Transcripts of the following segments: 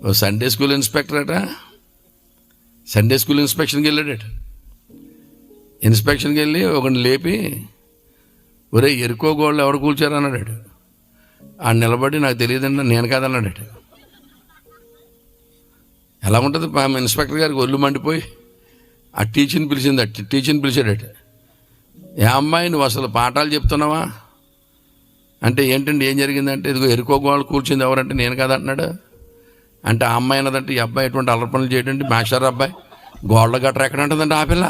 ఓ Sunday school inspector అట, Sunday school ఇన్స్పెక్షన్కి వెళ్ళాడట. ఇన్స్పెక్షన్కి వెళ్ళి ఒకరిని లేపి, ఒరే ఎరుకో గోళ్ళు ఎవరు కూల్చారు అన్నాడు. ఆ నిలబడి నాకు తెలియదండి నేను కాదన్నాడట. ఎలా ఉంటుంది ఇన్స్పెక్టర్ గారికి ఒళ్ళు మండిపోయి ఆ టీచర్ని పిలిచాడట. ఏ అమ్మాయి నువ్వు అసలు పాఠాలు చెప్తున్నావా అంటే, ఏంటండి ఏం జరిగిందంటే, ఇదిగో ఎరుకో గోళ్ళు కూల్చింది ఎవరంటే నేను కాదంటున్నాడు. అంటే ఆ అమ్మాయి అన్నదంటే, ఈ అబ్బాయి ఎటువంటి అల్లరి పనులు చేయడండి, మాస్టర్ అబ్బాయి గోళ్ళ గట్ర ఎక్కడ ఉంటుందండి ఆ పిల్ల.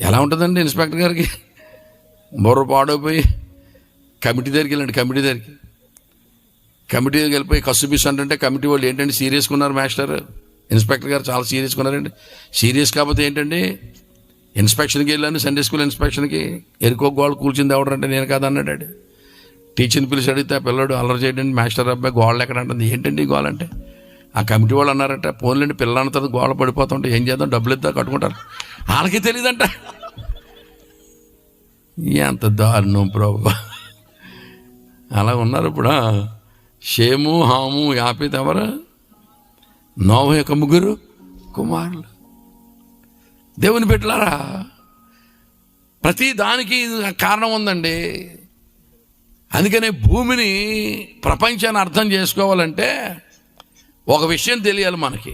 ఎలా ఉంటుందండి ఇన్స్పెక్టర్ గారికి బుర్ర పాడైపోయి కమిటీ దగ్గరికి వెళ్ళండి. కమిటీ దగ్గరికి వెళ్ళిపోయి కసుబీస్ అంటే కమిటీ వాళ్ళు ఏంటంటే సీరియస్గా ఉన్నారు మాస్టర్, ఇన్స్పెక్టర్ గారు చాలా సీరియస్గా ఉన్నారండి. సీరియస్ కాకపోతే ఏంటండి, ఇన్స్పెక్షన్కి వెళ్ళాను సండే స్కూల్ ఇన్స్పెక్షన్కి, ఎరుకో గోళ్ళు కూల్చింది ఎవడంటే నేను కాదన్నాడు. టీచర్ని పిలిచి అడిగితే ఆ పిల్లడు అల్లరి చేయడండి, మాస్టర్ అబ్బాయి గోళ్ళు ఎక్కడ అంటుంది. ఏంటండి ఈ గోళ అంటే, ఆ కమిటీ వాళ్ళు అన్నారట, ఫోన్లేండి పిల్లల తర్వాత గోళ పడిపోతుంటే ఏం చేద్దాం, డబ్బులు ఇద్దా కట్టుకుంటారు. వాళ్ళకి తెలియదంట. ఎంత దారుణం ప్రభు. అలా ఉన్నారు ఇప్పుడు. షేము, హాము, యాపేత్ ఎవరు? నోవహు యొక్క 3 కుమారులు. దేవుని బిడ్డలారా, ప్రతి దానికి కారణం ఉందండి. అందుకనే భూమిని, ప్రపంచాన్ని అర్థం చేసుకోవాలంటే ఒక విషయం తెలియాలి మనకి.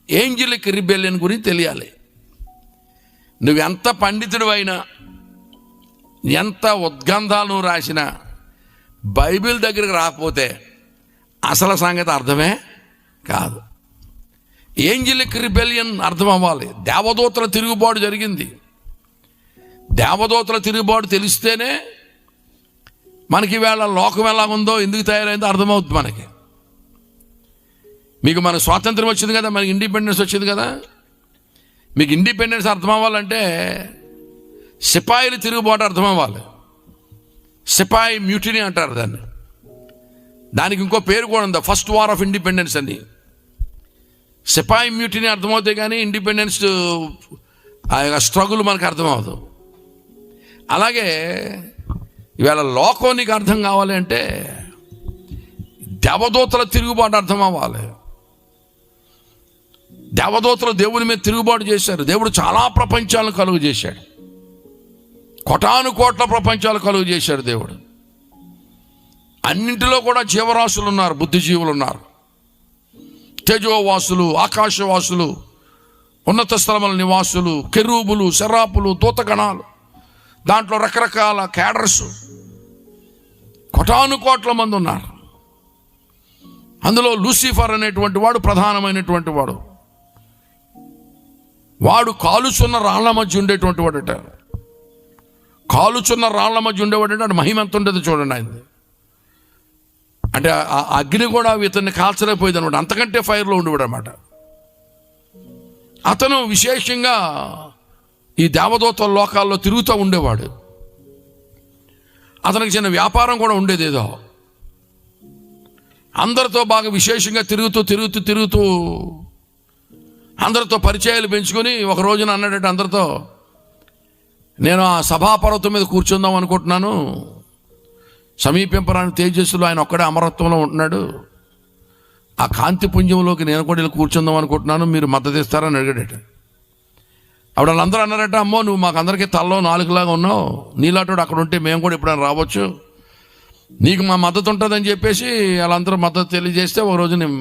ఏంజలిక్ రిబెలియన్ గురించి తెలియాలి. నువ్వు ఎంత పండితుడు అయినా, ఎంత ఉద్గంధాలు రాసినా, బైబిల్ దగ్గరికి రాకపోతే అసలు సంగతి అర్థమే కాదు. ఏంజలిక్ రిబెలియన్ అర్థం అవ్వాలి. దేవదూతల తిరుగుబాటు జరిగింది. దేవదూతల తిరుగుబాటు తెలిస్తేనే మనకి ఈవేళ లోకం ఎలా ఉందో, ఎందుకు తయారైందో అర్థమవుతుంది మనకి. మీకు మన స్వాతంత్రం వచ్చింది కదా, మనకి ఇండిపెండెన్స్ వచ్చింది కదా. మీకు ఇండిపెండెన్స్ అర్థం అవ్వాలంటే సిపాయిలు తిరుగుబాటు అర్థం అవ్వాలి. సిపాయి మ్యూటినీ అంటారు దాన్ని. దానికి ఇంకో పేరు కూడా ఉంది, ఫస్ట్ వార్ ఆఫ్ ఇండిపెండెన్స్ అని. సిపాయి మ్యూటినీ అర్థమవుతాయి కానీ ఇండిపెండెన్స్ ఆ యొక్క స్ట్రగుల్ మనకు అర్థమవుతుంది. అలాగే ఇవాళ లోకం నీకు అర్థం కావాలి అంటే దేవదూతల తిరుగుబాటు అర్థం అవ్వాలి. దేవదూతలు దేవుని మీద తిరుగుబాటు చేశారు. దేవుడు చాలా ప్రపంచాలను కలుగు చేశాడు. కోటాను కోట్ల ప్రపంచాలు కలుగు చేశాడు దేవుడు. అన్నింటిలో కూడా జీవరాశులు ఉన్నారు, బుద్ధిజీవులు ఉన్నారు, తేజోవాసులు, ఆకాశవాసులు, ఉన్నత స్థలముల నివాసులు, కెరూబులు, శరాపులు, దూతగణాలు, దాంట్లో రకరకాల క్యాడర్స్, కోటాను కోట్ల మంది ఉన్నారు. అందులో లూసిఫర్ అనేటువంటి వాడు ప్రధానమైనటువంటి వాడు. వాడు కాలుచున్న రాళ్ల మధ్య ఉండేటువంటి వాడట. కాలుచున్న రాళ్ల మధ్య ఉండేవాడంటే అంటే మహిమ ఎంత ఉండేది చూడండి ఆయనది. అంటే ఆ అగ్ని కూడా ఇతన్ని కాల్చలేకపోయేది అనమాట, అంతకంటే ఫైర్లో ఉండేవాడు అనమాట. అతను విశేషంగా ఈ దేవదూతల లోకాల్లో తిరుగుతూ ఉండేవాడు. అతనికి చిన్న వ్యాపారం కూడా ఉండేది ఏదో. అందరితో బాగా విశేషంగా తిరుగుతూ అందరితో పరిచయాలు పెంచుకొని ఒక రోజున అన్నాడట అందరితో, నేను ఆ సభాపర్వతం మీద కూర్చుందాం అనుకుంటున్నాను, సమీపింపరాని తేజస్సులో ఆయన ఒక్కడే అమరత్వంలో ఉంటున్నాడు, ఆ కాంతి పుంజంలోకి నేను కూడా వెళ్ళి కూర్చుందాం అనుకుంటున్నాను, మీరు మద్దతు ఇస్తారని అడిగాడట. అప్పుడు వాళ్ళందరూ అన్నారట, అమ్మో నువ్వు మాకు అందరికీ తల్లో 4లాగా ఉన్నావు, నీలాటోడు అక్కడ ఉంటే మేము కూడా ఎప్పుడైనా రావచ్చు, నీకు మా మద్దతు ఉంటుందని చెప్పేసి వాళ్ళందరూ మద్దతు తెలియజేస్తే ఒక రోజు నేను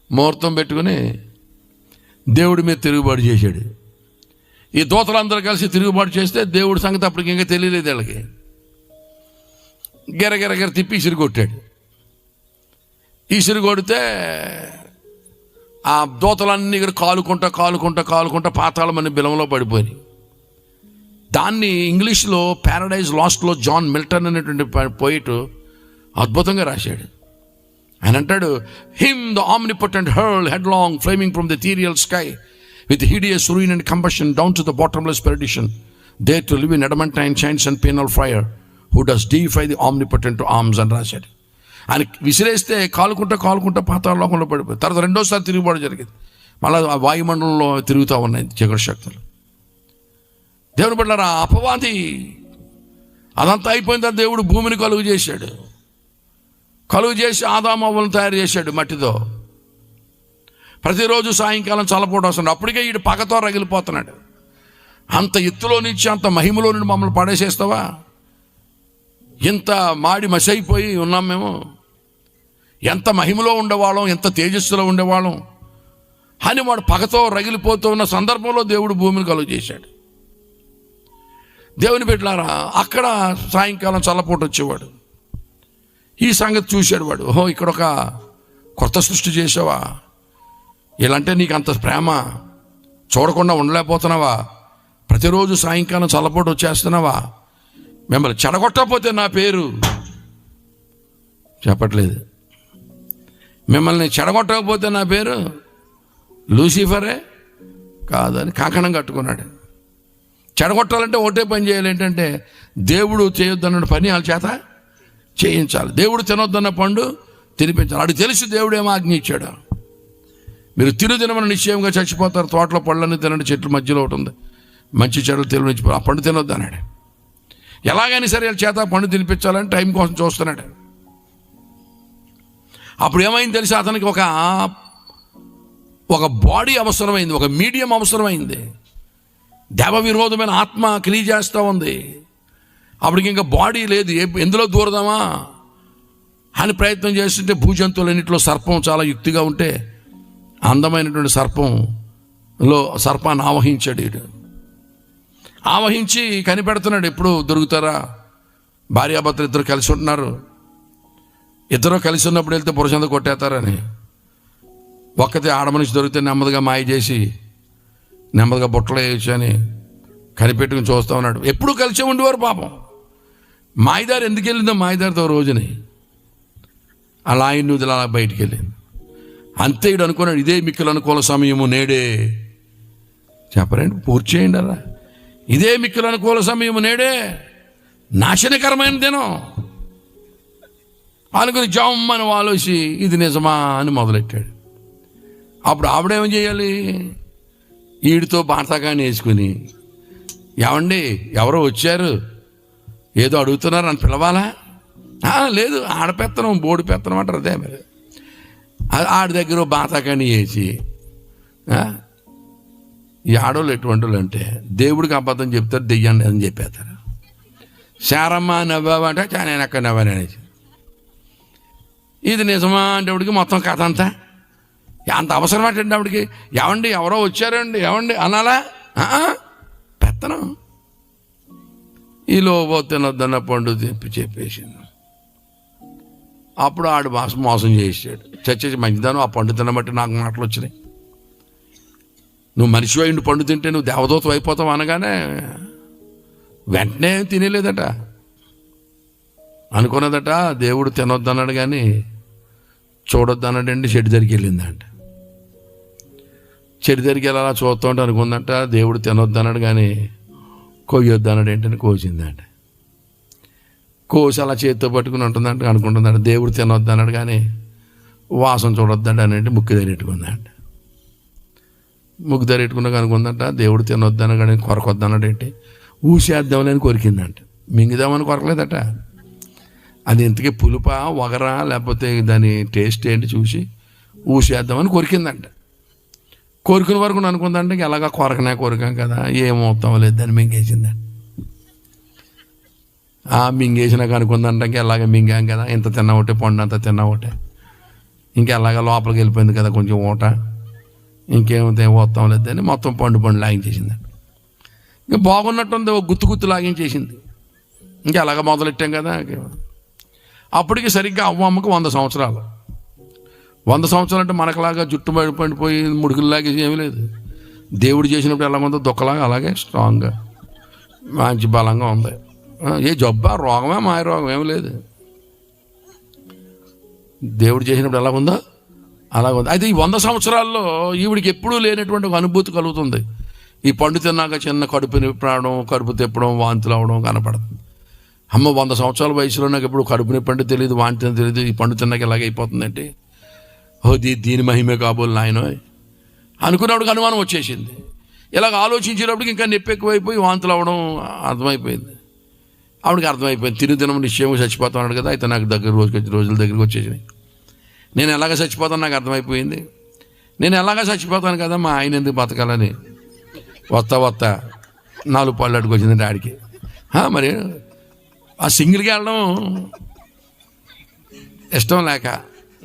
ముహూర్తం పెట్టుకుని దేవుడి మీద తిరుగుబాటు చేశాడు. ఈ దూతలందరూ కలిసి తిరుగుబాటు చేస్తే దేవుడి సంగతి అప్పటికి ఇంకా తెలియలేదు వీళ్ళకి. గెరగెరగెర తిప్పి ఇసిరి కొట్టాడు. ఇసిరి కొడితే ఆ దూతలన్నీ ఇక్కడ కాలుకుంటా పాతాళమని బిలంలో పడిపోయినాయి. దాన్ని ఇంగ్లీష్లో ప్యారడైజ్ లాస్ట్లో జాన్ మిల్టన్ అనేటువంటి పోయిట్ అద్భుతంగా రాశాడు. ఆయన అంటాడు, him the omnipotent hurled headlong flaming from the ethereal sky with hideous ruin and combustion down to the bottomless perdition, there to live in adamantine chains and penal fire, who does defy the omnipotent to arms అని రాశాడు. ఆయన విసిరేస్తే కాలుకుంటా పాతాళ లోకంలో పడిపోయి తర్వాత రెండోసారి తిరుగుబాటు జరిగింది. మళ్ళీ ఆ వాయుమండలంలో తిరుగుతూ ఉన్నాయి చీకటి శక్తులు. దేవుని బిడ్డలారా, అపవాది అదంతా అయిపోయిన తర్వాత దేవుడు భూమిని కలుగు చేశాడు. కలుగు చేసి ఆదాము అవ్వలను తయారు చేశాడు మట్టితో. ప్రతిరోజు సాయంకాలం చల్లపోటు వస్తున్నాడు. అప్పటికే వీడు పగతో రగిలిపోతున్నాడు. అంత ఎత్తులో నుంచి, అంత మహిమలో నుండి మమ్మల్ని పడేసేస్తావా? ఇంత మాడి మసైపోయి ఉన్నాం మేము. ఎంత మహిమలో ఉండేవాళ్ళం, ఎంత తేజస్సులో ఉండేవాళ్ళం అని వాడు పగతో రగిలిపోతూ ఉన్న సందర్భంలో దేవుడు భూమిని కలుగు చేశాడు. దేవుని బిడ్డలారా, అక్కడ సాయంకాలం చల్లపోటు వచ్చేవాడు. ఈ సంగతి చూశాడు వాడు. ఓహో, ఇక్కడ ఒక కొత్త సృష్టి చేసావా? ఇలాంటే నీకు అంత ప్రేమ, చూడకుండా ఉండలేకపోతున్నావా? ప్రతిరోజు సాయంకాలం చల్లపోటు వచ్చేస్తున్నావా? మిమ్మల్ని చెడగొట్టకపోతే నా పేరు చెప్పట్లేదు. మిమ్మల్ని చెడగొట్టకపోతే నా పేరు లూసిఫరే కాదని కంకణం కట్టుకున్నాడు. చెడగొట్టాలంటే ఒకటే పని చేయాలి, ఏంటంటే దేవుడు చేయొద్దన్న పని వాళ్ళ చేత చేయించాలి. దేవుడు తినొద్దన్న పండు తినిపించాలి. వాడికి తెలిసి దేవుడు ఏమో ఆజ్ఞ ఇచ్చాడు, మీరు తినమని నిశ్చయంగా చచ్చిపోతారు. తోటలో పళ్ళని తినండి, చెట్ల మధ్యలో ఒకటి ఉంది, మంచి చెడులు తెలియచి ఆ పండు తినొద్దు అన్నాడు. ఎలాగైనా సరే వాళ్ళ చేత పండు తినిపించాలని టైం కోసం చూస్తున్నాడు. అప్పుడు ఏమైంది తెలిసి అతనికి ఒక బాడీ అవసరమైంది, ఒక మీడియం అవసరమైంది. దేవ విరోధమైన ఆత్మ క్రియ చేస్తూ ఉంది. అప్పటికి ఇంకా బాడీ లేదు, ఎందులో దూరదామా అని ప్రయత్నం చేస్తుంటే భూజంతువులన్నింటిలో సర్పం చాలా యుక్తిగా ఉంటే అందమైనటువంటి సర్పాన్ని ఆవహించాడు. వీడు ఆవహించి కనిపెడుతున్నాడు, ఎప్పుడు దొరుకుతారా? భార్యాభర్తలు ఇద్దరు కలిసి ఉంటున్నారు, ఇద్దరు కలిసి ఉన్నప్పుడు వెళ్తే పురుషంత కొట్టేస్తారని. ఒక్కతే ఆడమనిషి దొరికితే నెమ్మదిగా మాయ చేసి నెమ్మదిగా బుట్టలో వేయచ్చు అని కనిపెట్టుకుని చూస్తూ ఉన్నాడు. ఎప్పుడు కలిసి ఉండేవారు పాపం. మాయదారి ఎందుకు వెళ్ళిందో మాయదారితో రోజుని అలా ఆయన అలా బయటికి వెళ్ళింది. అంతే ఇడు అనుకున్నాడు, ఇదే మిక్కిలి అనుకూల సమయము నేడే. చెప్పరండి, పూర్తి చేయండి అలా. ఇదే మిక్కిలి అనుకూల సమయము నేడే, నాశనకరమైన దినం అనుకుని జమ్మని ఆలోచి ఇది నిజమా అని మొదలెట్టాడు. అప్పుడు ఆవిడేమో చేయాలి, వీడితో బాటకాన్ని వేసుకుని, ఏమండి ఎవరో వచ్చారు ఏదో అడుగుతున్నారు అని పిలవాలా? లేదు, ఆడపెత్తనం బోడి పెత్తనం అంటారు. అదే మరి ఆడి దగ్గర బాతాకాన్ని వేసి, ఈ ఆడవాళ్ళు ఎటువంటి వాళ్ళు అంటే దేవుడికి అబద్ధం చెప్తారు, దెయ్యాన్ని అని చెప్పేస్తారు. శారమ్మ నవ్వావంటే నేను అక్కడ నవ్వాను అనేసి, ఇది నిజమా అంటే ఆవిడికి మొత్తం కథ అంతా అంత అవసరం ఏంటంటే ఆవిడికి, ఏమండి ఎవరో వచ్చారండి ఏమండి అనాలా? పెత్తనం. ఈలో తినొద్దన్న పండు చెప్పేసింది. అప్పుడు ఆడు మోసం చేసాడు. చచ్చేసి మంచిదాను, ఆ పండు తినబట్టి నాకు మాటలు వచ్చినాయి. నువ్వు మనిషి అయిండు పండు తింటే నువ్వు దేవదూతం అయిపోతావు అనగానే వెంటనే తినేలేదట. అనుకున్నదట దేవుడు తినొద్దన్నాడు కానీ చూడొద్దన్నాడండి. చెడు దగ్గరికి వెళ్ళిందంట. చెడు దగ్గరికి వెళ్ళాలా చూస్తూ ఉంటే అనుకుందంట దేవుడు తినొద్దన్నాడు కానీ కొయ్యొద్దన్నాడు ఏంటని కోసిందంట. కోసి అలా చేతితో పట్టుకుని ఉంటుందంట. అనుకుంటుందంట దేవుడు తినొద్దన్నాడు కానీ వాసన చూడొద్దంట అని ముక్కు దగ్గర పెట్టుకుందంట. ముక్కు దగ్గర పెట్టుకున్నాక అనుకుందంట దేవుడు తినొద్దన్నాడు కానీ కొరకొద్దన్నాడు ఏంటి, ఊసేద్దామని అని కొరికిందంట. మింగిదామని కొరకలేదట. అది ఇంతకీ పులుపా వగరా లేకపోతే దాని టేస్ట్ ఏంటి చూసి ఊసేద్దామని కొరికిందంట. కోరికిన వరకు అనుకుందంటే ఎలాగా కొరకాం కదా, ఏమవుతాం లేదు దాన్ని మింగేసిందంట. మింగేసినాక అనుకుందంటే ఎలాగ మింగాం కదా, ఇంత తిన్నా ఒకటే పండు అంత తిన్నా ఒకటే, ఇంకెలాగా లోపలికి వెళ్ళిపోయింది కదా కొంచెం ఊట, ఇంకేమైతే వస్తాం లేదని మొత్తం పండు లాగించేసిందంట. ఇంకా బాగున్నట్టుంది, ఒక గుత్తు లాగించేసింది. ఇంకా ఎలాగ మొదలెట్టాం కదా. అప్పటికి సరిగ్గా అమ్మకి 100 సంవత్సరాలు. 100 సంవత్సరాలు అంటే మనకులాగా జుట్టు పడిపోయి ముడుకుల్లాగే ఏమీ లేదు. దేవుడు చేసినప్పుడు ఎలా ఉందో దుఃఖలాగా అలాగే స్ట్రాంగ్గా మంచి బలంగా ఉంది. ఏ జబ్బా రోగమే మాయ రోగం ఏమి లేదు. దేవుడు చేసినప్పుడు ఎలా ఉందో అలాగ ఉంది. అయితే ఈ 100 సంవత్సరాల్లో ఈవిడికి ఎప్పుడూ లేనటువంటి ఒక అనుభూతి కలుగుతుంది. ఈ పండు తిన్నాక చిన్న కడుపు నొప్పి రావడం, కడుపు తిప్పడం, వాంతులు అవడం కనపడుతుంది. అమ్మ 100 సంవత్సరాల వయసులో నాకు ఎప్పుడు కడుపు నొప్పి అంటే తెలియదు, వాంతి తెలియదు, ఈ పండు తిన్నాక ఎలాగైపోతుందంటే దీని మహిమే కాబోలు నాయన అనుకున్నప్పుడు అనుమానం వచ్చేసింది. ఇలాగ ఆలోచించేటప్పటికి ఇంకా నొప్పి ఎక్కువైపోయి వాంతులు అవ్వడం అర్థమైపోయింది. ఆవిడకి అర్థమైపోయింది, తినం నిశ్చయంగా చచ్చిపోతున్నాడు కదా, అయితే నాకు రోజుల దగ్గరికి వచ్చేసినాయి. నేను ఎలాగ చచ్చిపోతాను నాకు అర్థమైపోయింది. నేను ఎలాగ చచ్చిపోతాను కదా, మా ఆయన ఎందుకు బతకాలని వస్తా 4 పళ్ళు అడుగు వచ్చింది డాడీకి. మరి ఆ సింగిల్కి వెళ్ళడం ఇష్టం లేక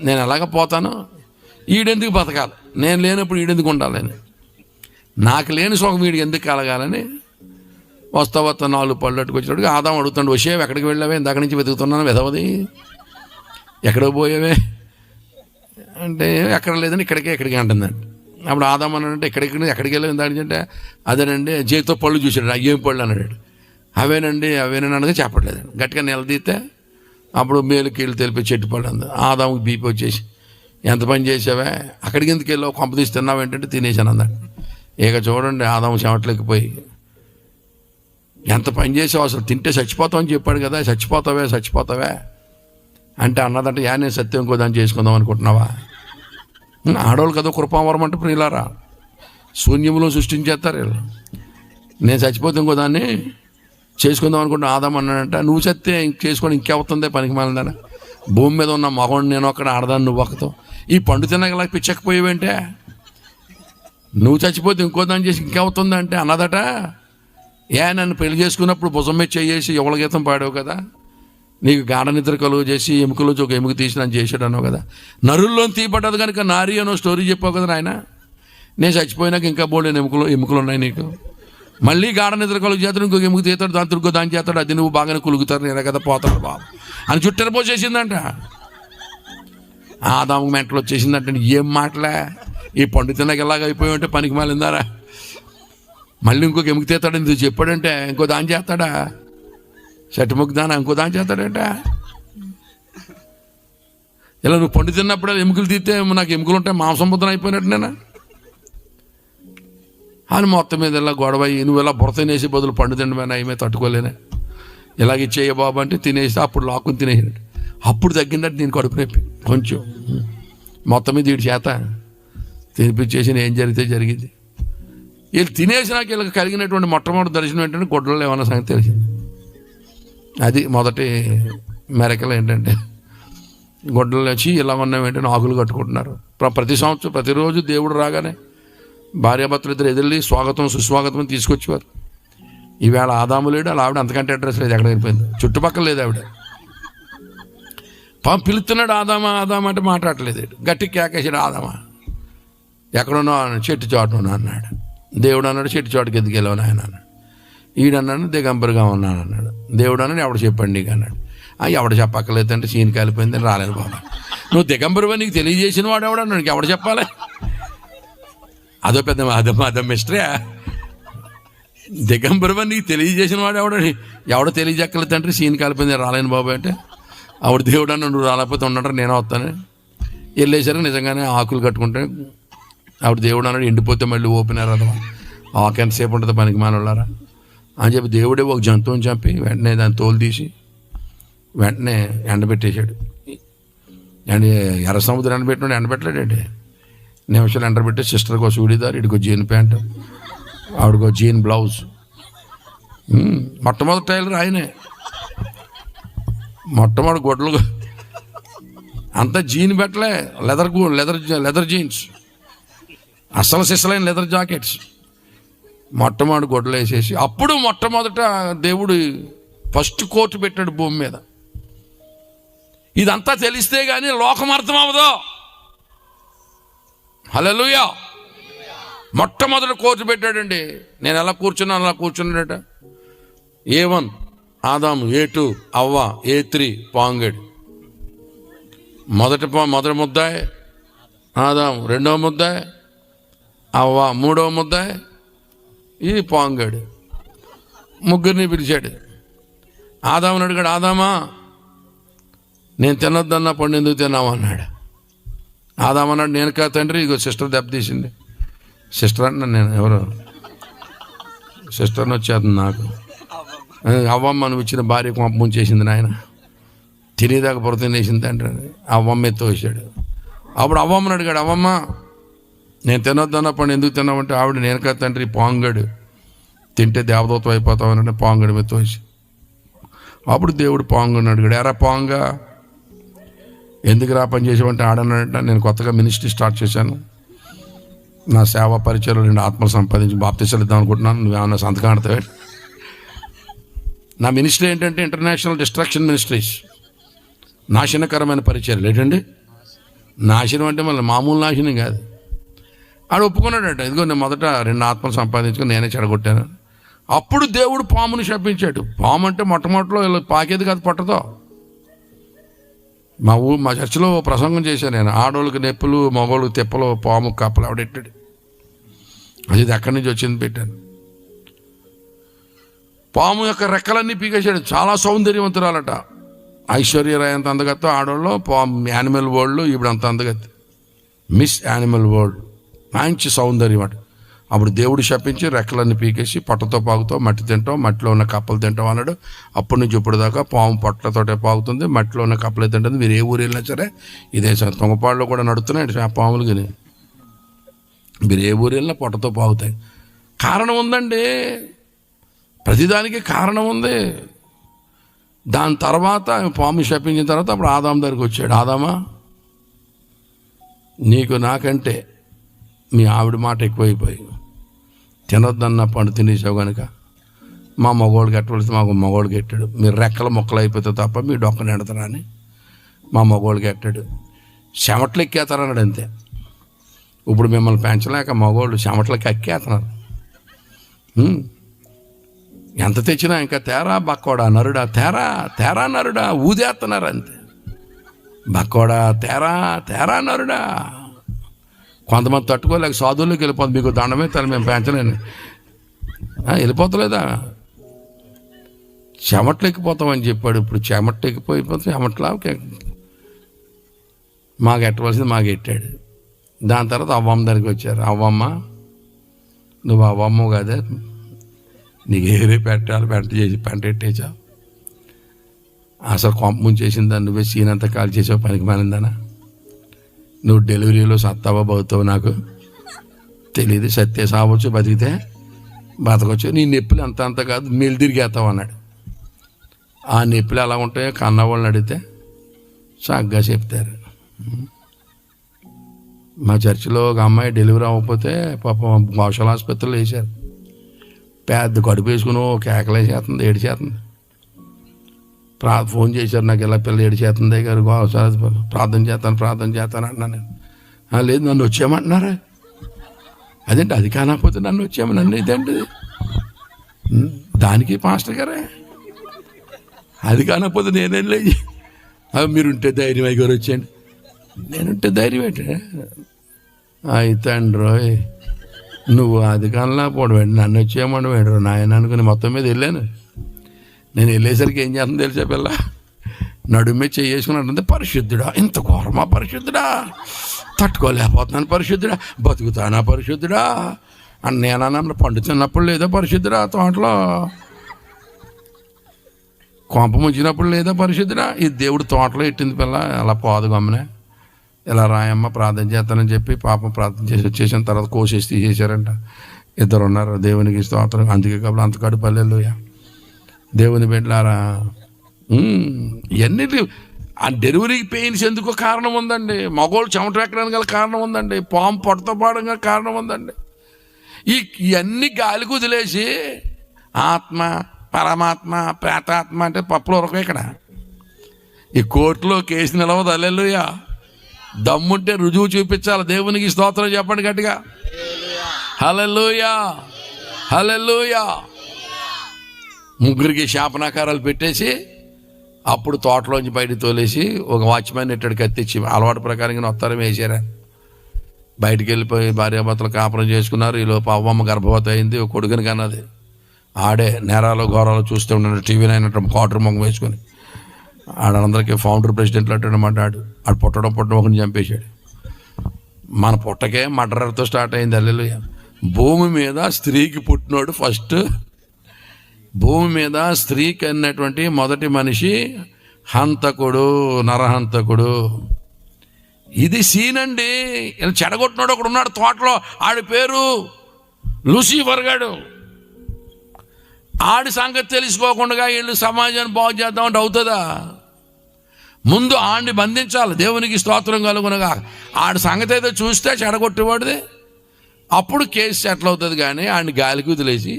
నేను ఎలాగ పోతాను, ఈడెందుకు బతకాలి, నేను లేనప్పుడు ఈడెందుకు ఉండాలని, నాకు లేని సుఖం వీడికి ఎందుకు కలగాలని వస్తా 4 పళ్ళు అట్టుకొచ్చినట్టుగా ఆదాం అడుగుతాడు, వచ్చేవి ఎక్కడికి వెళ్ళావే, ఇందాక నుంచి వెతుకుతున్నాను వెదవది, ఎక్కడికి పోయావే అంటే ఎక్కడ లేదని ఇక్కడికి అంటుందండి. అప్పుడు ఆదాం అన్నాడంటే ఎక్కడికి వెళ్ళావు ఇందాక అంటే అదేనండి చేతితో పళ్ళు చూసాడు, ఏం పళ్ళు అన్నాడు. అవేనండి అనగా చెప్పట్లేదండి. గట్టిగా నిలదీస్తే అప్పుడు మేలు కీళ్ళు తెలిపి చెట్టు పళ్ళు అంది. ఆదాముకి బీపీ వచ్చేసి, ఎంత పని చేసావే, అక్కడికి ఎందుకు వెళ్ళావు, కొంప తీసి తిన్నావు ఏంటంటే తినేసాను అందాడు. ఇక చూడండి ఆదాము చెమట్లేకపోయి, ఎంత పని చేసావు, అసలు తింటే చచ్చిపోతావు అని చెప్పాడు కదా, చచ్చిపోతావే అంటే అన్నదంటే నేను సత్యం ఇంకో దాన్ని చేసుకుందాం అనుకుంటున్నావా, ఆడవాళ్ళు కదా కృపావరం అంటే ప్రియులారా, శూన్యంలో సృష్టించేస్తారు వీళ్ళు. నేను చచ్చిపోతే ఇంకో దాన్ని చేసుకుందాం అనుకుంటున్నా. ఆదాం అన్నాడంట, నువ్వు చస్తే చేసుకొని ఇంకెవుతుందే పనికి మాలిందని, భూమి మీద ఉన్న మగవాడిని నేను ఒక్కడ ఆడదాన్ని నువ్వు ఒక్కతో, ఈ పండు తినగల పిచ్చకపోయేవేంటే, నువ్వు చచ్చిపోతే ఇంకో దాన్ని చేసి ఇంకెవుతుందంటే అన్నదట, నన్ను పెళ్లి చేసుకున్నప్పుడు భుజం మీద చేసి ఎవల గీతం పాడావు కదా, నీకు గాఢ నిద్ర కలుగు చేసి ఎముకలోంచి ఒక ఎముక తీసి నన్ను చేసాడు అన్నావు కదా, నరుల్లో తీపడ్డది కనుక నారి అనో స్టోరీ చెప్పావు కదా నాయన, నేను చచ్చిపోయినాక ఇంకా బోల్డెన్ ఎముకలు ఉన్నాయి నీకు, మళ్ళీ గాఢ నిద్ర కలుగు చేస్తాడు, ఇంకొక ఎముక తీస్తాడు, దాని తిరుగు దాని చేస్తాడు, అది నువ్వు బాగానే కులుగుతారు నేనే కదా పోతాడు బాబు అని చుట్టెర పోసేసిందంట. ఆదాము మెంటలు వచ్చేసిందంటే, ఏం మాటలే, ఈ పండు తిన్నాక ఎలాగ అయిపోయి ఉంటే పనికి మాలిందారా, మళ్ళీ ఇంకొక ఎముక తీస్తాడు ఎందుకు చెప్పాడంటే ఇంకో దాని చేస్తాడా, చెట్టుముక్కు దాని ఇంకో దాని చేస్తాడంట. ఇలా నువ్వు పండు తిన్నప్పుడు ఎముకలు తీస్తే నాకు ఎముకలు ఉంటాయి, మాంసం ముద్దన అయిపోయినట్టు నేను అని మొత్తం మీద ఇలా గొడవ, నువ్వు ఇలా బురత తినేసి బదులు పండు తినమని ఏమే తట్టుకోలేనే, ఇలాగ ఇచ్చేయ బాబు అంటే తినేసి అప్పుడు లాక్కుని తినేసినట్టు, అప్పుడు తగ్గిందంటే నేను కడుపు నొప్పి కొంచెం, మొత్తం మీద వీడి చేత తినిపించేసి ఏం జరిగితే జరిగింది. వీళ్ళు తినేసినాక వీళ్ళకి కలిగినటువంటి మొట్టమొదటి దర్శనం ఏంటంటే గొడ్డలు ఏమన్నా సంగతి తెలిసింది. అది మొదటి మెరకలు ఏంటంటే గొడ్డలు వచ్చి ఇలా ఉన్నాం ఏంటంటే ఆకులు కట్టుకుంటున్నారు. ప్రతి సంవత్సరం ప్రతిరోజు దేవుడు రాగానే భార్యాభర్తలు ఇద్దరు ఎదురు స్వాగతం సుస్వాగతం అని తీసుకొచ్చేవారు. ఈవేళ ఆదాము లేడు, అలా ఆవిడ అంతకంటే అడ్రస్ లేదు, ఎక్కడ వెళ్ళిపోయింది, చుట్టుపక్కల లేదు ఆవిడ. పిలుస్తున్నాడు ఆదామా అంటే మాట్లాడలేదు, గట్టి కేకేసాడు ఆదామా ఎక్కడున్నావు, చెట్టు చాటున్నా అన్నాడు. దేవుడు అన్నాడు, చెట్టు చాటుకి ఎందుకు వెళ్ళావు నాయన అన్నాడు. ఈడన్నాడు, దిగంబరిగా ఉన్నాను అన్నాడు. దేవుడు అన్నాడు, ఎవడు చెప్పండి నీకు అన్నాడు. ఎవడు చెప్పక్కర్లేదంటే సీన్ కాలిపోయిందని రాలేదు బాబా, నువ్వు దిగంబరివా నీకు తెలియజేసిన వాడు ఎవడన్నాడు, నీకు ఎవడు చెప్పాలి, అదో పెద్ద అదో మిస్టరీ, దిగంబరివా నీకు తెలియజేసిన వాడు ఎవడో తెలియజెక్కలేదంటే సీన్ కాలిపోయింది రాలేను బాబు అంటే, ఆవిడ దేవుడు అన్న నువ్వు రాలేకపోతే ఉండటం నేను వస్తాను. వెళ్ళేసరికి నిజంగానే ఆకులు కట్టుకుంటే ఆవిడ దేవుడు అన్నాడు, ఎండిపోతే మళ్ళీ ఓపెనర్ అదవా ఆకు ఎంతసేపు ఉంటుంది పనికి మానవులారా అని చెప్పి దేవుడే ఒక జంతువుని చంపి వెంటనే దాన్ని తోలు తీసి వెంటనే ఎండబెట్టేశాడు. ఎర్ర సముద్రం ఎండబెట్టినాడు, ఎండబెట్టలేడండి, నిమిషాలు ఎండబెట్టి సిస్టర్కి ఒక చూడీదారు, ఇడికో జీన్ ప్యాంట్, ఆవిడకో జీన్ బ్లౌజ్. మొట్టమొదటి టైలర్ ఆయనే, మొట్టమొదటి గొడ్డలు అంతా జీన్ పెట్టలే, లెదర్ జీన్స్, అసలు సిసలైన లెదర్ జాకెట్స్, మొట్టమొదటి గొడ్డలు వేసేసి అప్పుడు మొట్టమొదట దేవుడు ఫస్ట్ కోర్టు పెట్టాడు భూమి మీద. ఇదంతా తెలిస్తే కానీ లోకం అర్థం అవ్వదు. హల్లెలూయా. మొట్టమొదటి కోర్టు పెట్టాడండి. నేను ఎలా కూర్చున్నాను అలా కూర్చున్నాడట. A1 ఆదాము, A2 అవ్వ, A3 పాంగడు. మొదటి ముద్దాయి ఆదాము, రెండవ ముద్దాయి అవ్వ, మూడవ ముద్దాయి ఇది పాంగడు. ముగ్గురిని పిలిచాడు. ఆదాముని అడిగాడు, ఆదామా నేను తినొద్దన్నా పండు ఎందుకు తిన్నావు అన్నాడు. ఆదామన్నాడు, నేను కాదు తండ్రి, ఇగో సిస్టర్ దెబ్బతీసింది. సిస్టర్ అంటున్నాను నేను, ఎవరు సిస్టర్ని వచ్చేది నాకు, అవ్వమ్మ నువ్వు ఇచ్చిన భార్య పంపం చేసింది నాయన, తినేదాకా పొర తినేసింది తండ్రి. అవ్వమ్మ ఎత్తోసాడు. అప్పుడు అవ్వమ్మని అడిగాడు, అవ్వమ్మ నేను తినొద్దన్నప్పుడు ఎందుకు తిన్నామంటే ఆవిడ, నేను కాదు తండ్రి పాంగడు, తింటే దేవదూతం అయిపోతామని పాంగడు మీద తోసి అప్పుడు దేవుడు పాంగుని అడిగాడు, ఎరా పాంగా ఎందుకు రా పని చేసావంటే ఆడన్నాడంట, నేను కొత్తగా మినిస్ట్రీ స్టార్ట్ చేశాను, నా సేవా పరిచయంలో నేను ఆత్మలు సంపాదించి బాప్తీసాలు ఇద్దాం అనుకుంటున్నాను, నువ్వేమన్నా సంతకం ఆడతావే. నా మినిస్ట్రీ ఏంటంటే ఇంటర్నేషనల్ డిస్ట్రాక్షన్ మినిస్ట్రీస్, నాశనకరమైన పరిచయాలు. ఏంటండి నాశనం అంటే మళ్ళీ మామూలు నాశనం కాదు. ఆడు ఒప్పుకున్నాడట, ఇదిగో నేను మొదట 2 ఆత్మలు సంపాదించుకొని నేనే చెడగొట్టాను. అప్పుడు దేవుడు పాముని శపించాడు. పాము అంటే మొట్టమొదటిలో పాకేది కాదు, పట్టదో. మా చర్చిలో ప్రసంగం చేశాను నేను, ఆడోళ్ళకి నొప్పులు మగోళ్ళకి తెప్పలు పాము కప్పలు ఆవిడెట్టాడు. అది ఎక్కడి నుంచి వచ్చింది పెట్టాను. పాము యొక్క రెక్కలన్నీ పీకేశాడు. చాలా సౌందర్యవంతురాలట, ఐశ్వర్యరాయ్ అంత అందగత్తో, ఆడోళ్ళు పాము యానిమల్ వరల్డ్ ఇప్పుడు అంత అందగత్తి, మిస్ యానిమల్ వరల్డ్, మంచి సౌందర్యం అట. అప్పుడు దేవుడు శపించి రెక్కలన్నీ పీకేసి పొట్టతో పాకుతావు, మట్టి తింటావు, మట్టిలో ఉన్న కప్పలు తింటావు అన్నాడు. అప్పటి నుంచి ఇప్పుడు దాకా పాము పొట్టతోటే పాకుతుంది, మట్టిలో ఉన్న కప్పలే తింటుంది. మీరు ఏ ఊరు వెళ్ళినా సరే ఇదే సార్, తొంగపాడులో కూడా నడుస్తున్నాయి ఆ పాములు. కానీ మీరు ఏ ఊరు వెళ్ళినా పొట్టతో పాకుతాయి. కారణం ఉందండి, ప్రతిదానికి కారణం ఉంది. దాని తర్వాత పాము శపించిన తర్వాత అప్పుడు ఆదాము దగ్గరికి వచ్చాడు. ఆదామా, నీకు నాకంటే మీ ఆవిడ మాట ఎక్కువైపోయి తినొద్దన్న పండు తినేసావు కనుక మా మగవాళ్ళకి ఎట్టవలసి మాకు మగవాళ్ళకి ఎట్టాడు. మీరు రెక్కల మొక్కలు అయిపోతే తప్ప మీ డొక్కని ఎడతారా అని మా మగవాళ్ళకి ఎట్టాడు. చెమట్లు ఎక్కేస్తారన్నాడు అంతే. ఇప్పుడు మిమ్మల్ని పెంచలేక మగవాళ్ళు చెమట్లకి ఎక్కేస్తున్నారు. ఎంత తెచ్చినా ఇంకా తేరా బక్కోడా నరుడా, తేరా నరుడా ఊదేస్తున్నారు అంతే. బక్కోడా తేరా నరుడా. కొంతమంది తట్టుకోలేక సాధువుల్లోకి వెళ్ళిపోతుంది, మీకు దండమే తల మేము పెంచలేని వెళ్ళిపోతలేదా, చెమట్లు ఎక్కిపోతామని చెప్పాడు. ఇప్పుడు చెమట్లు ఎక్కిపోయిపోతే చెమట్లా మాకు ఎట్టవలసింది మాకు ఎట్టాడు. దాని తర్వాత అవ్వమ్మ దగ్గరికి వచ్చారు. అవ్వమ్మ, నువ్వు అవ్వమ్మ కాదే, నీకు ఏరే పెట్టాలి, పెంట ఎట్టేసావు, అసలు కొంప ముంచేసిందా, నువ్వే సీనంత కాల్ చేసావు, పనికి మానిందనా, నువ్వు డెలివరీలో సత్తావా బతుతావు నాకు తెలియదు, సత్తే సావచ్చు, బతికితే బతకొచ్చు, నీ నొప్పులు అంత కాదు మెల్లి తిరిగేస్తావు అన్నాడు. ఆ నొప్పులు ఎలా ఉంటాయో కన్నవాళ్ళని అడిగితే చక్కగా చెప్తారు. మా చర్చిలో ఒక అమ్మాయి డెలివరీ అవ్వకపోతే పాపం కౌశల ఆసుపత్రిలో వేశారు. పెద్ద కడుపు వేసుకుని కేకలేసేస్తుంది, ఏడిచేస్తుంది. ఫోన్ చేశారు నాకు, ఇలా పిల్ల ఏడిచేస్తుంది గారు, ప్రార్థన చేస్తాను అంటున్నాను నేను. లేదు నన్ను వచ్చేయమంటున్నారా, అదేంటి అది కానకపోతే నన్ను వచ్చేయమని, నన్ను ఇదేంటి దానికి పాస్టర్ గారే, అది కానకపోతే నేనేం లేదు, మీరుంటే ధైర్యం అయ్యి గారు వచ్చేయండి, నేనుంటే ధైర్యం ఏంటి అయితే అండి రోయ్, నువ్వు అది కానలేకపోవడం నన్ను వచ్చేయమని వేడు నాయన అనుకుని మొత్తం మీద వెళ్ళాను. నేను వెళ్ళేసరికి ఏం చేస్తుందో తెలిసే పిల్ల నడుమే చేసుకున్నట్టుంది, పరిశుద్ధుడా, ఇంత ఘోరమా పరిశుద్ధుడా, తట్టుకోలేకపోతున్నాను పరిశుద్ధుడా, బతుకుతానా పరిశుద్ధుడా అని నేనన్నా. పండు తిన్నప్పుడు లేదా పరిశుద్ధుడా, తోటలో కొంప ముంచినప్పుడు లేదా పరిశుద్ధుడా, ఈ దేవుడు తోటలో ఎట్టింది పిల్ల, అలా పోదు గమ్మనే, ఇలా రాయమ్మ ప్రార్థన చేస్తానని చెప్పి పాపం ప్రార్థన చేసి వచ్చేసిన తర్వాత కోసేసి తీసేశారంట. 2 ఉన్నారు, దేవునికి స్తోత్రం. అందుకే కాబట్టి అంత కడుపల్లెలు దేవుని బిడ్డలారా, ఇవన్నీ ఆ డెలివరీ పెయిన్స్ ఎందుకో కారణం ఉందండి, మగోళ్ళు చెమట ఎక్కడానికి గల కారణం ఉందండి, పాము పొట్టతో పాడడం గల కారణం ఉందండి. ఇవన్నీ గాలికి వదిలేసి ఆత్మ, పరమాత్మ, ప్రేతాత్మ అంటే పప్పులు ఉరకం. ఇక్కడ ఈ కోర్టులో కేసు నిలవదు. హల్లెలూయా. దమ్ముంటే రుజువు చూపించాలి. దేవునికి స్తోత్రం చెప్పండి గట్టిగా. హల్లెలూయా, హల్లెలూయా. ముగ్గురికి శాపనాకారాలు పెట్టేసి అప్పుడు తోటలోంచి బయటకు తోలేసి ఒక వాచ్మెన్ ఎట్టడి కత్తిచ్చి అలవాటు ప్రకారంగా నొత్తారం వేసారా. బయటికి వెళ్ళిపోయి భార్యాభర్తలు కాపురం చేసుకున్నారు. ఈలోపు అవ్వమ్మ గర్భవతి అయింది, ఒక కొడుకుని కన్నది. ఆడే నేరాలు ఘోరాలు చూస్తూ ఉన్నాడు, టీవీ అయినట్టు క్వార్టర్ మొంగ వేసుకొని. ఆడందరికీ ఫౌండర్ ప్రెసిడెంట్లు అట్టనమాట. ఆడు పుట్టడం ఒకరిని చంపేశాడు. మన పుట్టకే మర్డర్తో స్టార్ట్ అయింది. హల్లెలూయా. భూమి మీద స్త్రీకి పుట్టినోడు ఫస్ట్, భూమి మీద స్త్రీకి అన్నటువంటి మొదటి మనిషి హంతకుడు, నరహంతకుడు. ఇది సీన్ అండి. ఇలా చెడగొట్టినాడు ఒకడు ఉన్నాడు తోటలో, ఆడి పేరు లూసిఫర్ గాడు. ఆడి సంగతి తెలుసుకోకుండా వీళ్ళు సమాజాన్ని బాగు చేద్దామంటే అవుతుందా? ముందు ఆడిని బంధించాలి, దేవునికి స్తోత్రం కలుగునగా. ఆడి సంగతి అయితే చూస్తే చెడగొట్టేవాడిది, అప్పుడు కేసు సెటిల్ అవుతుంది. కానీ ఆడిని గాలికి వదిలేసి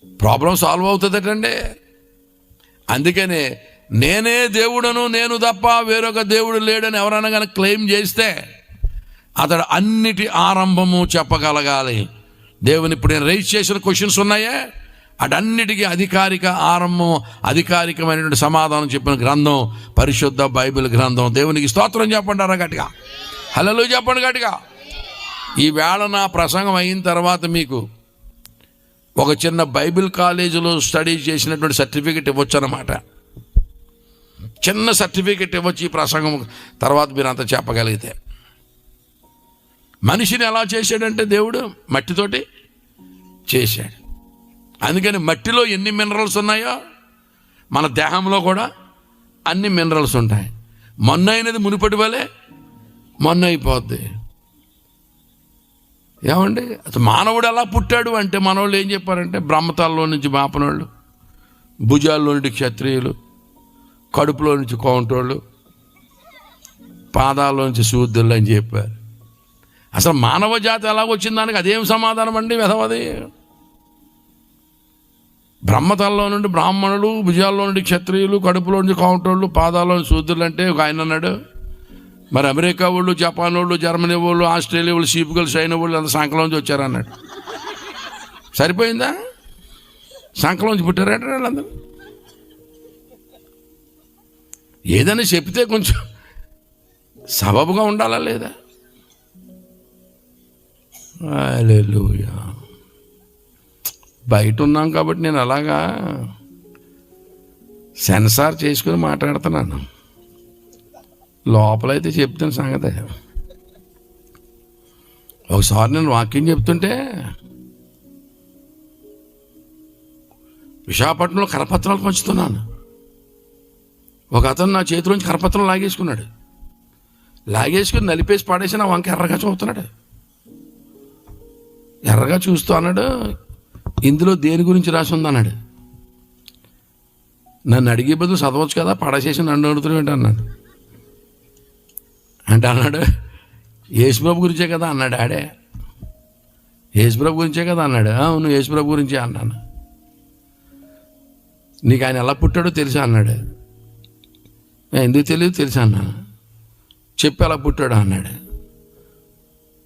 ప్రాబ్లం సాల్వ్ అవుతుందటండి. అందుకనే నేనే దేవుడను, నేను తప్ప వేరొక దేవుడు లేడని ఎవరైనా కానీ క్లెయిమ్ చేస్తే అతడు అన్నిటి ఆరంభము చెప్పగలగాలి. దేవుని ఇప్పుడు నేను రైజ్ చేసిన క్వశ్చన్స్ ఉన్నాయే, అటన్నిటికీ అధికారిక ఆరంభం, అధికారికమైనటువంటి సమాధానం చెప్పిన గ్రంథం పరిశుద్ధ బైబిల్ గ్రంథం. దేవునికి స్తోత్రం చెప్పండి గట్టిగా, హల్లెలూయా చెప్పండి గట్టిగా. ఈ వేళ నా ప్రసంగం అయిన తర్వాత మీకు ఒక చిన్న బైబిల్ కాలేజీలో స్టడీ చేసినటువంటి సర్టిఫికెట్ ఇవ్వచ్చు అన్నమాట. చిన్న సర్టిఫికెట్ ఇవ్వచ్చు ఈ ప్రసంగం తర్వాత మీరు అంతా చెప్పగలిగితే. మనిషిని ఎలా చేశాడంటే దేవుడు మట్టితోటి చేశాడు. అందుకని మట్టిలో ఎన్ని మినరల్స్ ఉన్నాయో మన దేహంలో కూడా అన్ని మినరల్స్ ఉంటాయి. మొన్న అయినది మునుపటి వలె మొన్న అయిపోద్ది. ఏమండి, అసలు మానవుడు ఎలా పుట్టాడు అంటే మనోళ్ళు ఏం చెప్పారంటే బ్రహ్మతాల్లో నుంచి మాపనోళ్ళు, భుజాల్లో నుండి క్షత్రియులు, కడుపులో నుంచి కోంటోళ్ళు, పాదాల్లో నుంచి శూద్రులు అని చెప్పారు. అసలు మానవ జాతి ఎలాగొచ్చింది దానికి అదేం సమాధానం అండి వెధవది? బ్రహ్మతల్లో నుండి బ్రాహ్మణులు, భుజాల్లో నుండి క్షత్రియులు, కడుపులో నుంచి కౌంటోళ్ళు, పాదాల్లో నుంచి శూద్రులు అంటే ఒక ఆయన అన్నాడు. మరి అమెరికా వాళ్ళు, జపాన్ వాళ్ళు, జర్మనీ వాళ్ళు, ఆస్ట్రేలియా వాళ్ళు, సీపుగలు, చైనా వాళ్ళు అంత సంకలోంచి వచ్చారన్నాడు. సరిపోయిందా? సంకలోంచి పుట్టారట వాళ్ళందరూ. ఏదైనా చెప్తే కొంచెం సబబుగా ఉండాలా లేదా? హల్లెలూయా. బయట ఉన్నాం కాబట్టి నేను అలాగా సెన్సార్ చేసుకుని మాట్లాడుతున్నాను. లోపలైతే చెప్తాను సంగతి. ఒకసారి నేను వాక్యం చెప్తుంటే విశాఖపట్నంలో కరపత్రాలు పంచుతున్నాను. ఒక అతను నా చేతిలోంచి కరపత్రం లాగేసుకున్నాడు. లాగేసుకుని నలిపేసి పాడేసి నా వంక ఎర్రగా చూస్తున్నాడు. ఎర్రగా చూస్తూ అన్నాడు, ఇందులో దేని గురించి రాసి ఉంది అన్నాడు. నన్ను అడిగే బదులు చదవచ్చు కదా, పడసేసి నన్ను అడుగుతూ ఏంటి అన్నాడు. అంటే అన్నాడు, యేసుప్రభు గురించే కదా అన్నాడు. ఆడే యేసుప్రభు గురించే కదా అన్నాడు. అవును యేసుప్రభు గురించే అన్నాను. నీకు ఆయన ఎలా పుట్టాడో తెలుసా అన్నాడు. ఎందుకు తెలియదు తెలుసా అన్నాను. చెప్పి ఎలా పుట్టాడు అన్నాడు.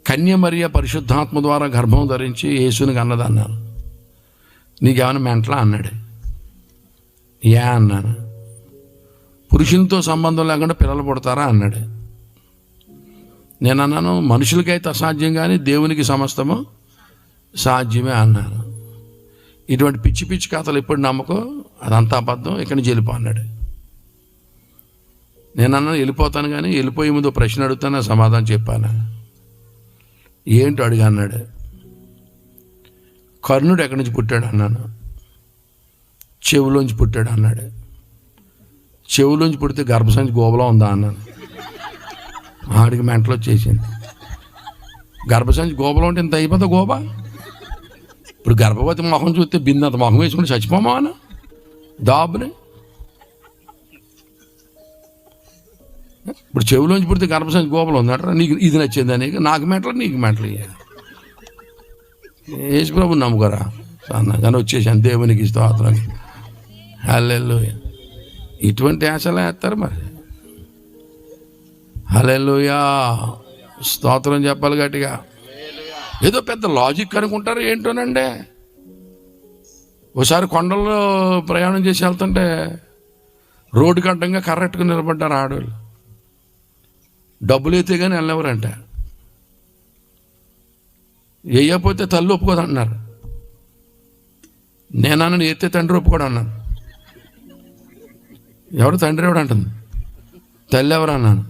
కన్య మరియ పరిశుద్ధాత్మ ద్వారా గర్భం ధరించి యేసుని కన్నది అన్నాను. నీకేమైనా మెంటలా అన్నాడు. ఏ అన్నాను. పురుషునితో సంబంధం లేకుండా పిల్లలు పుడతారా అన్నాడు. నేను అన్నాను, మనుషులకైతే అసాధ్యం కానీ దేవునికి సమస్తము సాధ్యమే అన్నాను. ఇటువంటి పిచ్చి పిచ్చి కథలు ఎప్పుడు నమ్మకో, అదంతా అబద్ధం, ఇక్కడి నుంచి వెళ్ళిపో అన్నాడు. నేను అన్నాను వెళ్ళిపోతాను, కానీ వెళ్ళిపోయే ముందు ప్రశ్న అడుగుతాను, సమాధానం చెప్పాను. ఏంటో అడిగా అన్నాడు. కర్ణుడు ఎక్కడి నుంచి పుట్టాడు అన్నాను. చెవులోంచి పుట్టాడు అన్నాడు. చెవులోంచి పుడితే గర్భసంచి గోబలో ఉందా అన్నాను. ఆడికి మెంటలో వచ్చేసింది. గర్భసంచి గోబలో ఉంటే ఇంత అయిపోతా గోబా. ఇప్పుడు గర్భవతి మొహం చూస్తే బిందంత మొహం వేసుకుంటే చచ్చిపోమా అన్న దాబుని. ఇప్పుడు చెవులోంచి పుడితే గర్భసంచి గోబలో ఉందట. నీకు ఇది నచ్చిందా? నీకు నాకు మెంటలు, నీకు మెంటలు. యేసుప్రభుని నమ్ముకోరా అన్న. కానీ వచ్చేసాను. దేవునికి స్తోత్రం. హల్లెలూయా. ఇటువంటి ఆశలే వేస్తారు మరి. హల్లెలూయా. స్తోత్రం చెప్పాలి గట్టిగా. ఏదో పెద్ద లాజిక్ అనుకుంటారు ఏంటోనండి. ఒకసారి కొండల్లో ప్రయాణం చేసి వెళ్తుంటే రోడ్డుకి అడ్డంగా కరెక్ట్గా నిలబడ్డారు ఆడవాళ్ళు. డబ్బులు అయితే కానీ వెళ్ళేవారంట. వేయకపోతే తల్లి ఒప్పుకోదు అన్నారు. నేనన్నాను ఎత్తే తండ్రి ఒప్పుకోడు అన్నాను. ఎవరు తండ్రి ఎవడు అంటుంది. తల్లి ఎవరు అన్నాను.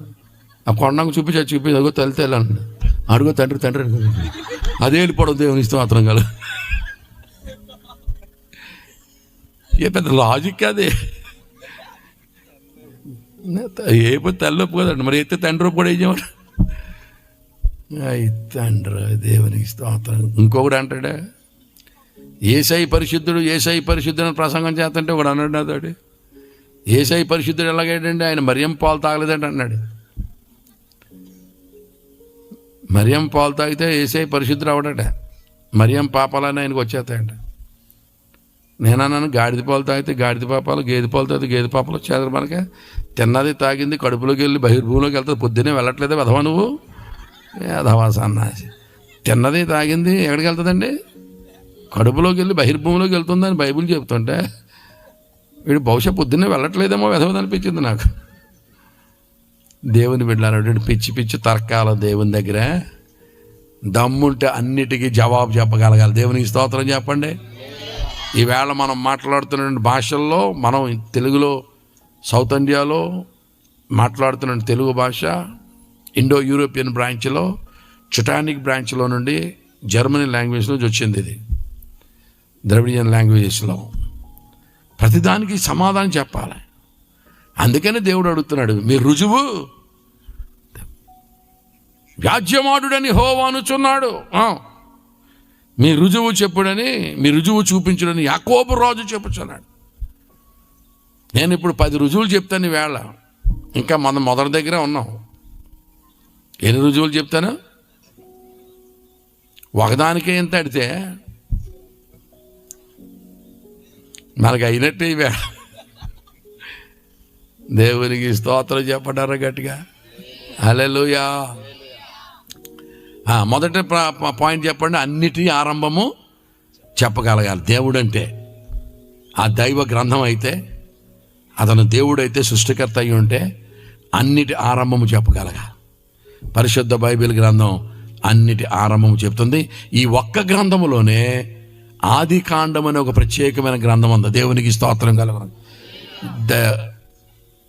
ఆ కొండకు చూపి అదిగో తల్లి అన్నాడు. అడుగో తండ్రి అదే వెళ్ళిపోవడం దేవుని స్తోత్రం కల. ఏ పెద్ద లాజిక్ అదే. ఏ తల్లి ఒప్పుకోదండి. మరి ఎత్తే తండ్రి ఒప్పుకోడు ఏం చేయమంట. తండ్రి దేవునికి స్తోత్రం. ఇంకొకటి అంటాడే, యేసయ్య పరిశుద్ధుడు యేసయ్య పరిశుద్ధుడు అని ప్రసంగం చేస్తుంటే ఒకడు అన్నాడు నాతోటి, యేసయ్య పరిశుద్ధుడు ఎలాగేటండి, ఆయన మరియం పాలు తాగలేదండి అన్నాడు. మరియం పాలు తాగితే యేసయ్య పరిశుద్ధుడు అవడట, మరియం పాపాలని ఆయనకు వచ్చేస్తాయంట. నేనన్నాను గాడిద పాలు తాగితే గాడిద పాపాలు, గేదె పాలు తాగితే గేదె పాపాలు వచ్చేది. మనకే తిన్నది తాగింది కడుపులోకి వెళ్ళి బహిర్భూమిలోకి వెళ్తుంది. పొద్దున్నే వెళ్ళట్లేదే వెధవా నువ్వు, వెధవా సన్నాసి. తిన్నది తాగింది ఎక్కడికి వెళ్తుందండి, కడుపులోకి వెళ్ళి బహిర్భూమిలోకి వెళ్తుందని బైబిల్ చెప్తుంటే వీడు బహుశా పొద్దున్నే వెళ్ళట్లేదేమో వెధవది అనిపించింది నాకు. దేవుని బిడ్డలారా, పిచ్చి పిచ్చి తర్కాల దేవుని దగ్గర దమ్ముంటే అన్నిటికీ జవాబు చెప్పగలగాలి. దేవునికి స్తోత్రం చెప్పండి. ఈవేళ మనం మాట్లాడుతున్న భాషల్లో, మనం తెలుగులో సౌత్ ఇండియాలో మాట్లాడుతున్న తెలుగు భాష ఇండో యూరోపియన్ బ్రాంచ్లో, చుటానిక్ బ్రాంచ్లో నుండి జర్మనీ లాంగ్వేజ్ నుంచి వచ్చింది. ఇది ద్రవిడియన్ లాంగ్వేజెస్లో ప్రతిదానికి సమాధానం చెప్పాలి. అందుకని దేవుడు అడుగుతున్నాడు, మీ రుజువు వ్యాజ్యమాడుడని యెహోవా అనుచున్నాడు. మీ రుజువు చెప్పుడని, మీ రుజువు చూపించుడని యాకోబు రాజు చెప్పుచున్నాడు. నేను ఇప్పుడు 10 రుజువులు చెప్తాను ఈవేళ. ఇంకా మనం మొదటి దగ్గరే ఉన్నాం. ఎన్ని రుజువులు చెప్తాను? ఒకదానికే ఎంత అడితే మనకు అయినట్టే ఈవేళ. దేవునికి స్తోత్రం చెప్పడారా గట్టిగా, హల్లెలూయా. మొదటి పాయింట్ చెప్పండి, అన్నిటి ఆరంభము చెప్పగలగాలి. దేవుడు అంటే ఆ దైవ గ్రంథం అయితే, అతను దేవుడైతే, సృష్టికర్త అయి ఉంటే అన్నిటి ఆరంభము చెప్పగలగాలి. పరిశుద్ధ బైబిల్ గ్రంథం అన్నిటి ఆరంభము చెప్తుంది. ఈ ఒక్క గ్రంథములోనే ఆది కాండం అనే ఒక ప్రత్యేకమైన గ్రంథం ఉంది. దేవునికి స్తోత్రం కలుగును.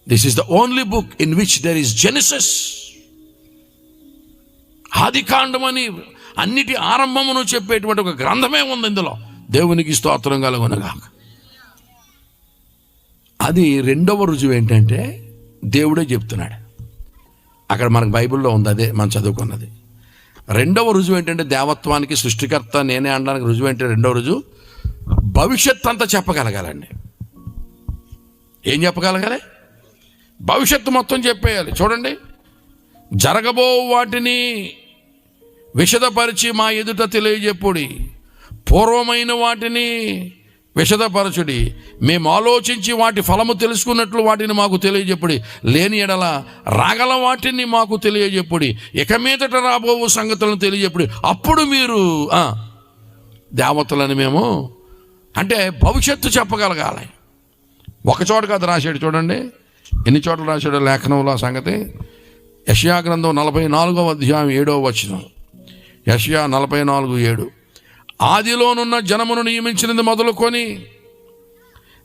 This is the only book in which there is Genesis. ఆది కాండం అని అన్నిటి ఆరంభమును చెప్పేటువంటి ఒక గ్రంథమే ఉంది ఇందులో. దేవునికి స్తోత్రం కలుగునుగా. అది రెండవ రుజువు ఏంటంటే దేవుడే చెప్తున్నాడు. అక్కడ మనకు బైబిల్లో ఉంది, అదే మనం చదువుకున్నది. రెండవ రుజువు ఏంటంటే దేవత్వానికి సృష్టికర్త నేనే అనడానికి రుజువు ఏంటంటే, రెండవ రుజువు భవిష్యత్ అంతా చెప్పగలగాలండి. ఏం చెప్పగలగాలి? భవిష్యత్తు మొత్తం చెప్పేయాలి. చూడండి, జరగబో వాటిని విశదపరిచి మా ఎదుట తెలియజెప్పుడి, పూర్వమైన వాటిని విశదపరచుడి, మేము ఆలోచించి వాటి ఫలము తెలుసుకున్నట్లు వాటిని మాకు తెలియజెప్పుడి, లేని ఎడల రాగల వాటిని మాకు తెలియజెప్పుడి, ఇక మీదట రాబో సంగతులను తెలియజెప్పుడి, అప్పుడు మీరు దేవతలని మేము అంటే భవిష్యత్తు చెప్పగలగాలి. ఒక చోట కాదు రాశాడు. చూడండి ఎన్ని చోట్ల రాశాడు లేఖనంలో సంగతి. యెషయా గ్రంథం 44వ అధ్యాయం 7వ వచనం. యెషయా 44:7. ఆదిలోనున్న జనమును నియమించినది మొదలుకొని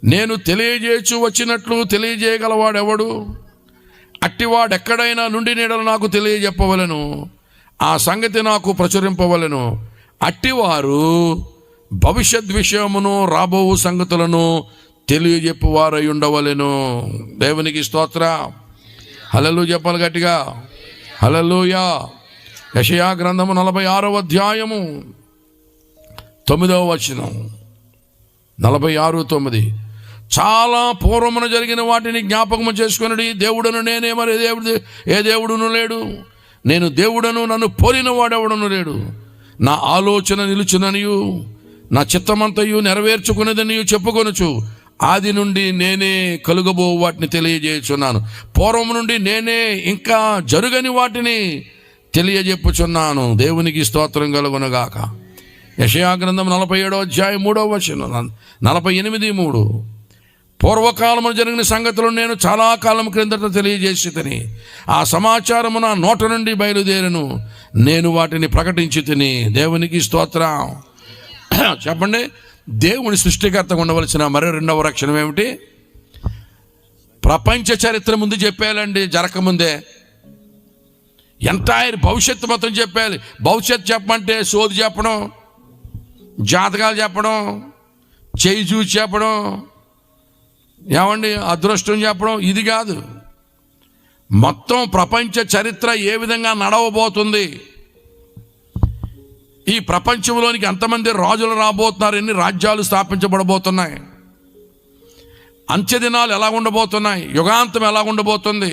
నేను తెలియజేయచ్చు వచ్చినట్లు తెలియజేయగలవాడెవడు? అట్టివాడెక్కడైనా నుండి నీడలు నాకు తెలియజెప్పవలెను, ఆ సంగతి నాకు ప్రచురింపవలెను. అట్టివారు భవిష్యత్ విషయమును రాబో సంగతులను తెలియజెప్పువారై ఉండవలెను. దేవునికి స్తోత్రం. హల్లెలూయా చెప్పాలి గట్టిగా, హల్లెలూయా. యెషయా గ్రంథము 46వ అధ్యాయము 9వ వచనం. 46:9. చాలా పూర్వమున జరిగిన వాటిని జ్ఞాపకము చేసుకొనుడి. దేవుడను నేనే, మరి ఏ దేవుడును లేడు. నేను దేవుడను, నన్ను పోలిన వాడెవడను లేడు. నా ఆలోచన నిలుచుననియు నా చిత్తమంతయు నెరవేర్చుకునేదనియు చెప్పుకొనుచు ఆది నుండి నేనే కలుగబో వాటిని తెలియజేయుచున్నాను. పూర్వం నుండి నేనే ఇంకా జరుగని వాటిని తెలియజెప్పుచున్నాను. దేవునికి స్తోత్రం కలుగునుగాక. యెషయా గ్రంథం 47వ అధ్యాయం 3వ వచనం. 48:3. పూర్వకాలము జరిగిన సంగతులను నేను చాలా కాలం క్రిందట తెలియజేసి ఆ సమాచారము నా నోట నుండి బయలుదేరను, నేను వాటిని ప్రకటించి తిని. దేవునికి స్తోత్రం. చెప్పండి, దేవుని సృష్టికర్తగా ఉండవలసిన మరో రెండవ లక్షణం ఏమిటి? ప్రపంచ చరిత్ర ముందు చెప్పేయాలండి, జరగకముందే. ఎంటైర్ భవిష్యత్తు మొత్తం చెప్పాలి. భవిష్యత్తు చెప్పమంటే సోది చెప్పడం, జాతకాలు చెప్పడం, చేయి చూసి చెప్పడం, ఏమండి అదృష్టం చెప్పడం, ఇది కాదు. మొత్తం ప్రపంచ చరిత్ర ఏ విధంగా నడవబోతుంది, ఈ ప్రపంచంలోనికి ఎంతమంది రాజులు రాబోతున్నారు, ఎన్ని రాజ్యాలు స్థాపించబడబోతున్నాయి, అంత్య దినాలు ఎలా ఉండబోతున్నాయి, యుగాంతం ఎలా ఉండబోతుంది,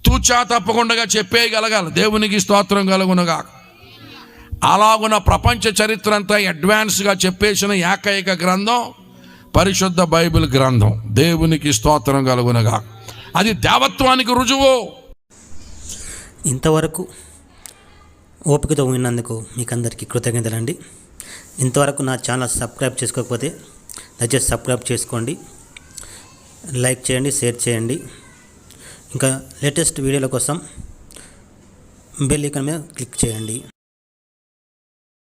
తూచా తప్పకుండా చెప్పేయగలగాలి. దేవునికి స్తోత్రం కలుగునుగా. అలాగున్న ప్రపంచ చరిత్ర అంతా అడ్వాన్స్గా చెప్పేసిన ఏకైక గ్రంథం పరిశుద్ధ బైబిల్ గ్రంథం. దేవునికి స్తోత్రం కలుగునుగా. అది దేవత్వానికి రుజువు. ఇంతవరకు ఓపికతో విన్నందుకు మీకు అందరికీ కృతజ్ఞతలండి. ఇంతవరకు నా ఛానల్ సబ్స్క్రైబ్ చేసుకోకపోతే దయచేసి సబ్స్క్రైబ్ చేసుకోండి, లైక్ చేయండి, షేర్ చేయండి. ఇంకా లేటెస్ట్ వీడియోల కోసం బెల్ ఐకాన్ మీద క్లిక్ చేయండి.